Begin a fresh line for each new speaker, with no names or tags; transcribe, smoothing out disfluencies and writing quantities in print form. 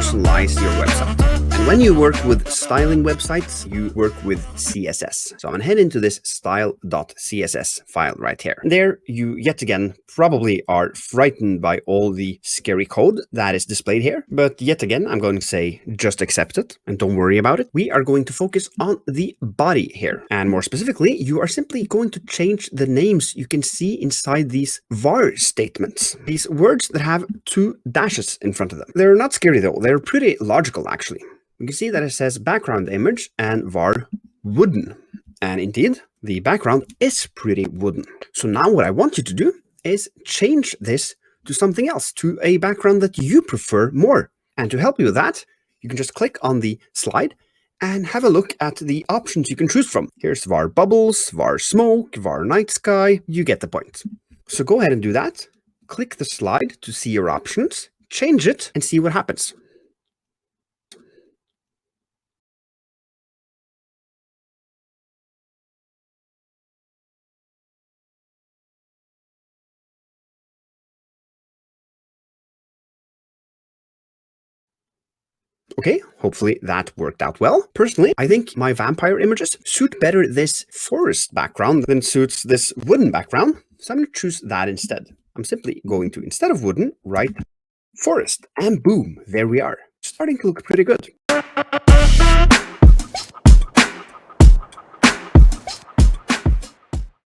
personalize your website. And when you work with styling websites, you work with CSS. So I'm gonna head into this style.css file right here. There you yet again probably are frightened by all the scary code that is displayed here. But yet again, I'm going to say just accept it and don't worry about it. We are going to focus on the body here. And more specifically, you are simply going to change the names you can see inside these var statements. These words that have 2 dashes in front of them. They're not scary though. They're pretty logical actually. You can see that it says background image and var wooden. And indeed, the background is pretty wooden. So now what I want you to do is change this to something else, to a background that you prefer more. And to help you with that, you can just click on the slide and have a look at the options you can choose from. Here's var bubbles, var smoke, var night sky. You get the point. So go ahead and do that. Click the slide to see your options, change it, and see what happens. Okay, hopefully that worked out well. Personally, I think my vampire images suit better this forest background than suits this wooden background, so I'm going to choose that instead. I'm simply going to, instead of wooden, write forest, and boom, there we are. Starting to look pretty good.